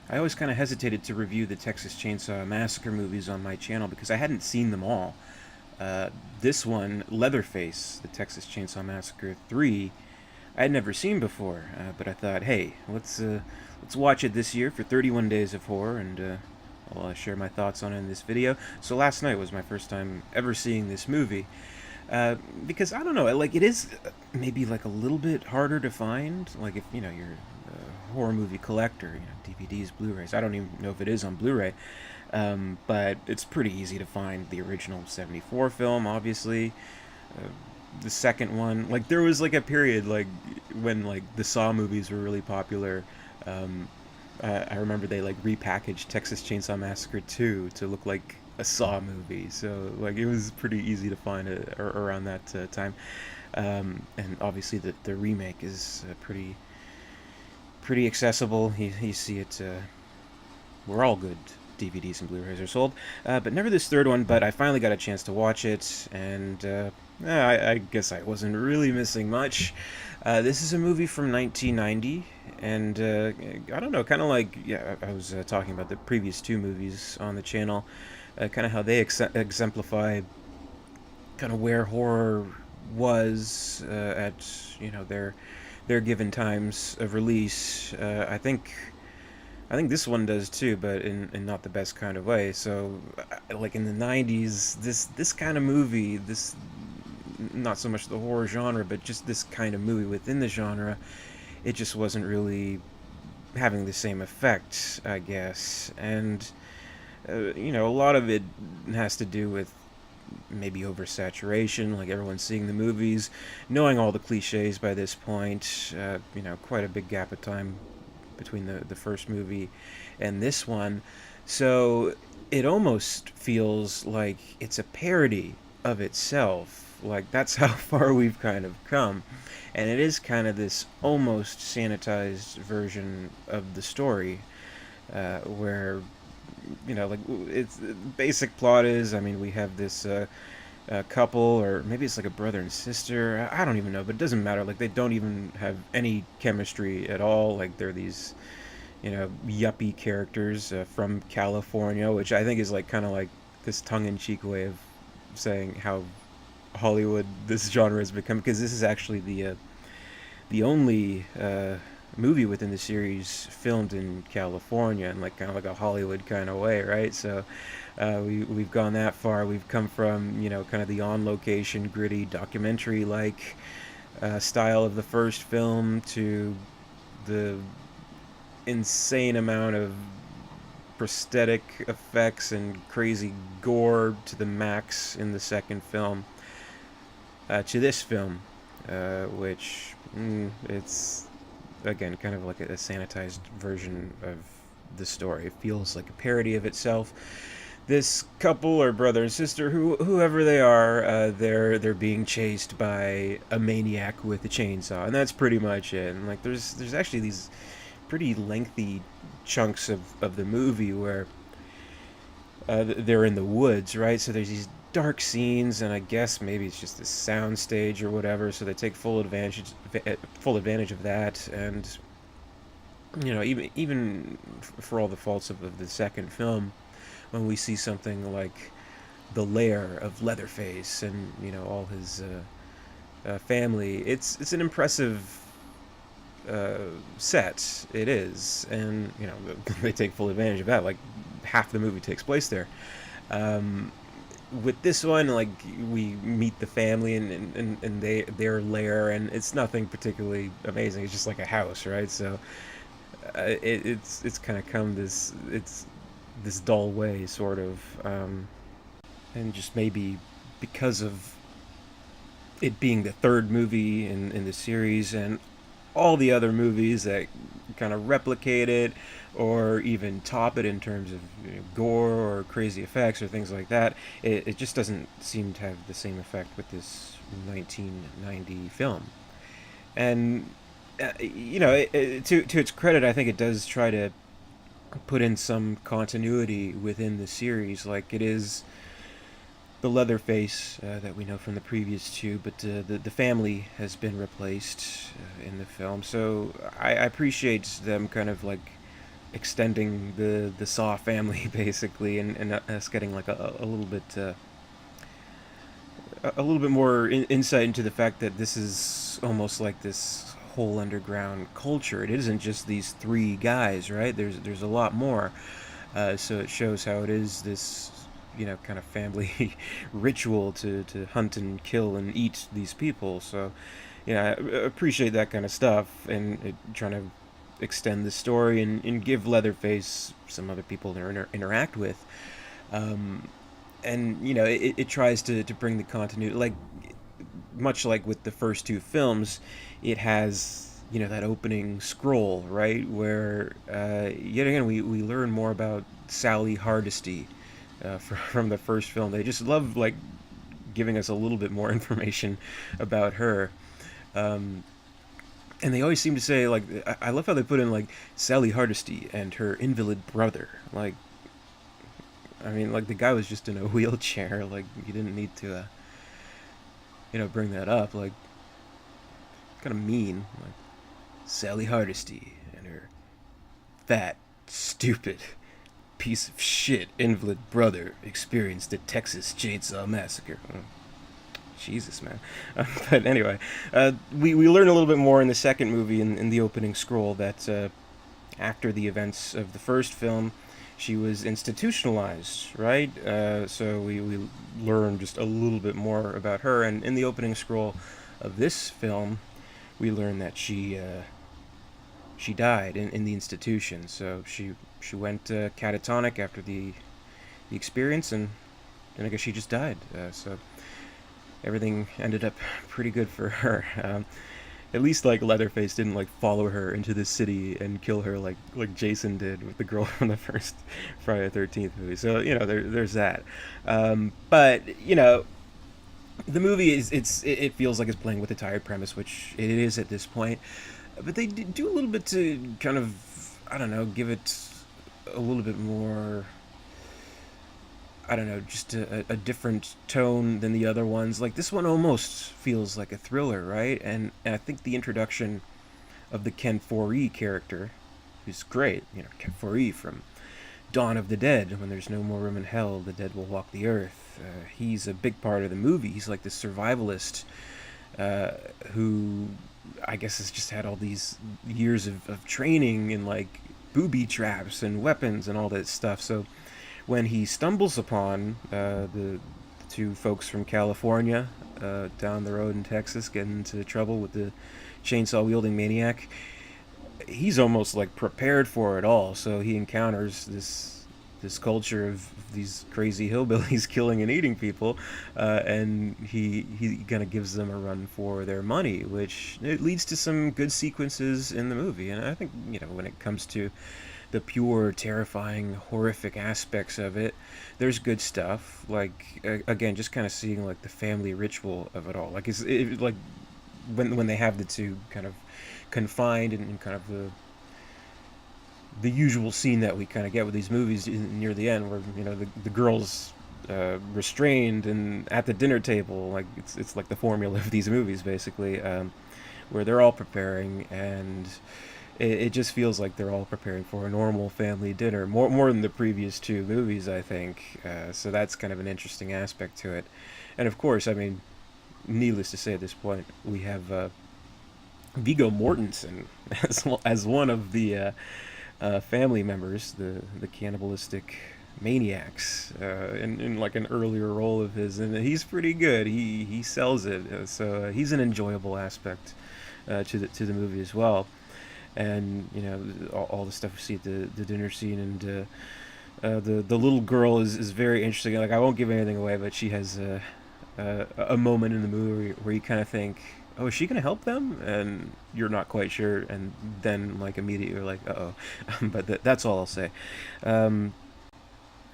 I always kind of hesitated to review the Texas Chainsaw Massacre movies on my channel because I hadn't seen them all. Uh, this one, Leatherface, the Texas Chainsaw Massacre 3, I had never seen before, but I thought, hey, let's watch it this year for 31 Days of Horror, and I'll share my thoughts on it in this video. So last night was my first time ever seeing this movie, uh, because I don't know, like it is maybe like a little bit harder to find. Like if you're a horror movie collector, DVDs, Blu-rays. I don't even know if it is on Blu-ray, but it's pretty easy to find the original '74 film, obviously. Uh, the second one, like there was like a period like when like the Saw movies were really popular. Um, I remember they like repackaged Texas Chainsaw Massacre 2 to look like a Saw movie, so like it was pretty easy to find it around that time. And obviously the remake is pretty accessible. You see it. We're all good DVDs and Blu-rays are sold, but never this third one. But I finally got a chance to watch it, and I guess I wasn't really missing much. This is a movie from 1990, and I don't know, kind of like I was talking about the previous two movies on the channel, kind of how they exemplify kind of where horror was at their given times of release. I think this one does too, but in not the best kind of way. So, like in the '90s, this kind of movie, this not so much the horror genre, but just this kind of movie within the genre, it just wasn't really having the same effect, I guess. And a lot of it has to do with maybe oversaturation, like everyone's seeing the movies, knowing all the cliches by this point. Quite a big gap of time between the first movie and this one. So it almost feels like it's a parody of itself. Like that's how far we've kind of come. And it is kind of this almost sanitized version of the story, where like it's basic plot is, I mean, we have this couple, or maybe it's like a brother and sister. I don't even know, but it doesn't matter. Like they don't even have any chemistry at all. Like they're these, yuppie characters from California, which I think is like kind of like this tongue-in-cheek way of saying how Hollywood this genre has become. Because this is actually the only movie within the series filmed in California in like kind of like a Hollywood kind of way, right? So we've gone that far. We've come from kind of the on location gritty documentary like style of the first film to the insane amount of prosthetic effects and crazy gore to the max in the second film, to this film, which it's again kind of like a sanitized version of the story. It feels like a parody of itself. This couple, or brother and sister, whoever they are, they're being chased by a maniac with a chainsaw, and that's pretty much it. And like there's actually these pretty lengthy chunks of the movie where they're in the woods, right? So there's these dark scenes, and I guess maybe it's just a sound stage or whatever. So they take full advantage of that, and even for all the faults of the second film, when we see something like the lair of Leatherface and all his family, it's an impressive set. It is, and they take full advantage of that. Like half the movie takes place there. Um, with this one, like we meet the family and their lair, and it's nothing particularly amazing. It's just like a house, right? So it's kind of come this dull way, sort of, and just maybe because of it being the third movie in the series, and all the other movies that kind of replicate it or even top it in terms of gore or crazy effects or things like that, it just doesn't seem to have the same effect with this 1990 film. And to its credit, I think it does try to put in some continuity within the series. Like it is the Leatherface that we know from the previous two, but the family has been replaced in the film. So I appreciate them kind of like extending the Saw family basically, and us getting like a little bit more insight into the fact that this is almost like this whole underground culture. It isn't just these three guys, right? There's a lot more. So it shows how it is this, kind of family ritual to hunt and kill and eat these people. So, I appreciate that kind of stuff, and trying to extend the story and give Leatherface some other people to interact with. Um, and it tries to bring the continuity, like much like with the first two films. It has that opening scroll, right, where yet again we learn more about Sally Hardesty from the first film. They just love like giving us a little bit more information about her. um, and they always seem to say, like, I love how they put in like Sally Hardesty and her invalid brother. Like, I mean, like the guy was just in a wheelchair. Like, you didn't need to bring that up. Like, kind of mean. Like, Sally Hardesty and her fat, stupid, piece of shit invalid brother experienced the Texas Chainsaw Massacre. Jesus, man. But anyway, we learn a little bit more in the second movie, in the opening scroll, that after the events of the first film, she was institutionalized, right? So we learn just a little bit more about her. And in the opening scroll of this film, we learn that she died in the institution. So she went catatonic after the experience, and I guess she just died. So everything ended up pretty good for her. At least like Leatherface didn't like follow her into the city and kill her like Jason did with the girl from the first Friday the 13th movie. So there's that. But the movie it feels like it's playing with a tired premise, which it is at this point. But they do a little bit to kind of, I don't know, give it a little bit more, I don't know, just a different tone than the other ones. Like, this one almost feels like a thriller, right? And I think the introduction of the Ken Foree character, who's great, Ken Foree from Dawn of the Dead. When there's no more room in hell, the dead will walk the earth. He's a big part of the movie. He's like this survivalist uh, who I guess has just had all these years of training in like booby traps and weapons and all that stuff. So when he stumbles upon the two folks from California down the road in Texas getting into trouble with the chainsaw wielding maniac, he's almost like prepared for it all. So he encounters this culture of these crazy hillbillies killing and eating people, and he kind of gives them a run for their money, which it leads to some good sequences in the movie. And I think when it comes to the pure, terrifying, horrific aspects of it, there's good stuff. Like again, just kind of seeing like the family ritual of it all. Like like when they have the two kind of confined and kind of the usual scene that we kind of get with these movies near the end, where the girls restrained and at the dinner table, like it's like the formula of these movies basically, where they're all preparing, and it just feels like they're all preparing for a normal family dinner, more than the previous two movies, I think. So that's kind of an interesting aspect to it. And of course, I mean, needless to say, at this point, we have Viggo Mortensen as one of the family members, the cannibalistic maniacs, in like an earlier role of his, and he's pretty good. He sells it, so he's an enjoyable aspect to the movie as well. And all the stuff we see at the dinner scene, and the little girl is very interesting. Like, I won't give anything away, but she has a moment in the movie where you kind of think, oh, is she gonna help them? And you're not quite sure, and then like immediately you're like, uh oh. But that's all I'll say. Um,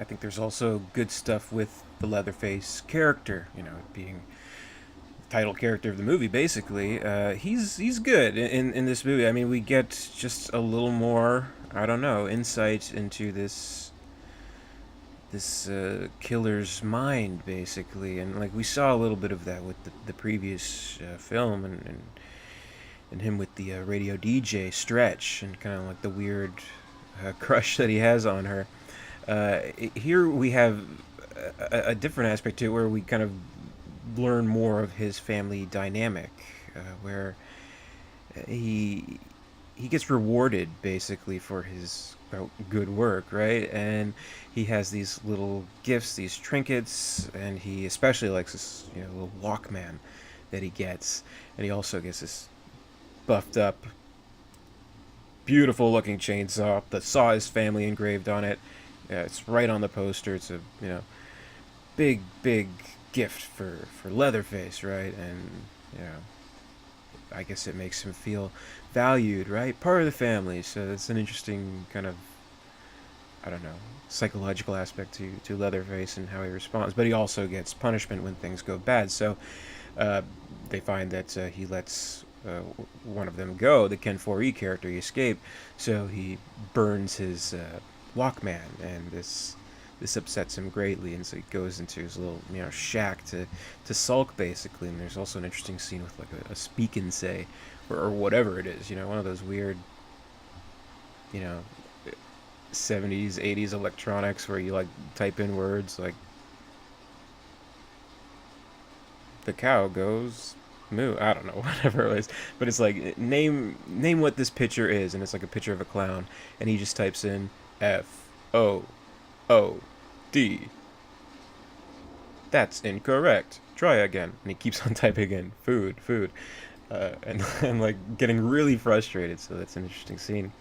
I think there's also good stuff with the Leatherface character. Being the title character of the movie, basically. He's good in this movie. I mean, we get just a little more, I don't know, insight into this killer's mind, basically. And like, we saw a little bit of that with the previous film, and him with the radio DJ Stretch, and kind of like the weird crush that he has on her. Here we have a different aspect to it where we kind of learn more of his family dynamic, where he he gets rewarded basically for his good work, right? And he has these little gifts, these trinkets, and he especially likes this, little Walkman that he gets, and he also gets this buffed up, beautiful looking chainsaw that saw his family engraved on it. Yeah, it's right on the poster. It's a big gift for Leatherface, right? And you know I guess it makes him feel valued, right? Part of the family. So it's an interesting kind of, I don't know, psychological aspect to Leatherface and how he responds. But he also gets punishment when things go bad. So uh, they find that he lets one of them go, the Ken 4E character, he escape. So he burns his Walkman, and this upsets him greatly, and so he goes into his little shack to sulk basically. And there's also an interesting scene with like a speak and say, or whatever it is, one of those weird, you know 70s 80s electronics where you like type in words like the cow goes moo. I don't know, whatever it is, but it's like name what this picture is, and it's like a picture of a clown, and he just types in FOOD. That's incorrect. Try again. And he keeps on typing in food, food. And I'm like getting really frustrated, so that's an interesting scene.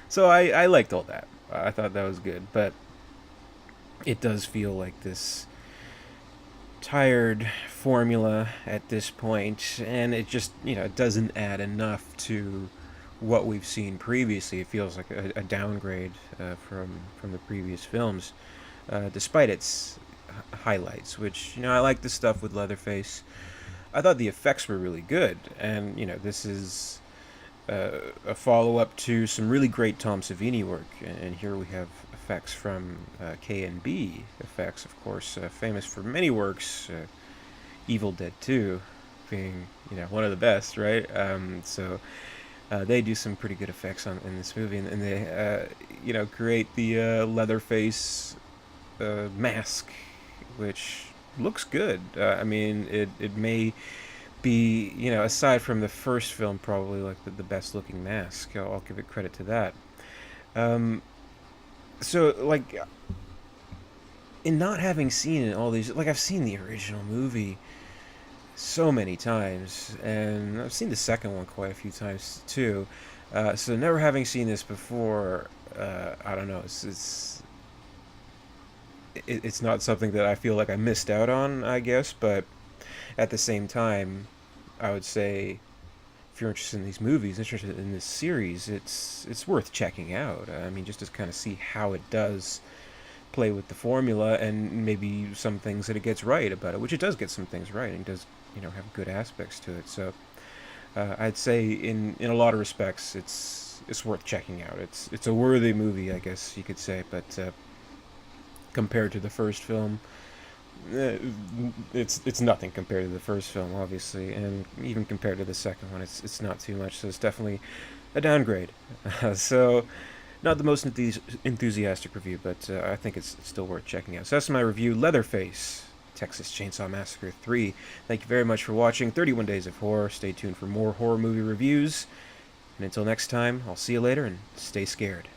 So I liked all that. I thought that was good, but it does feel like this tired formula at this point, and it just, it doesn't add enough to what we've seen previously. It feels like a downgrade from the previous films, despite its highlights. Which I like the stuff with Leatherface. I thought the effects were really good, and this is a follow up to some really great Tom Savini work. And here we have effects from K&B Effects, of course, famous for many works, Evil Dead 2 being one of the best, right? So they do some pretty good effects in this movie, and they create the Leatherface mask, which looks good. I mean, it may be, aside from the first film, probably like the best looking mask. I'll give it credit to that. Um, so, like, in not having seen all these, like, I've seen the original movie so many times, and I've seen the second one quite a few times too. So never having seen this before, I don't know. It's not something that I feel like I missed out on, I guess. But at the same time, I would say if you're interested in these movies, interested in this series, it's worth checking out. I mean, just to kind of see how it does play with the formula, and maybe some things that it gets right about it, which it does get some things right, and does have good aspects to it. So I'd say in a lot of respects, it's worth checking out. It's a worthy movie, I guess you could say. But compared to the first film, uh, it's nothing compared to the first film, obviously, and even compared to the second one, it's not too much. So it's definitely a downgrade. So not the most enthusiastic review, but I think it's still worth checking out. So that's my review, Leatherface, Texas Chainsaw Massacre 3. Thank you very much for watching 31 Days of Horror. Stay tuned for more horror movie reviews. And until next time, I'll see you later, and stay scared.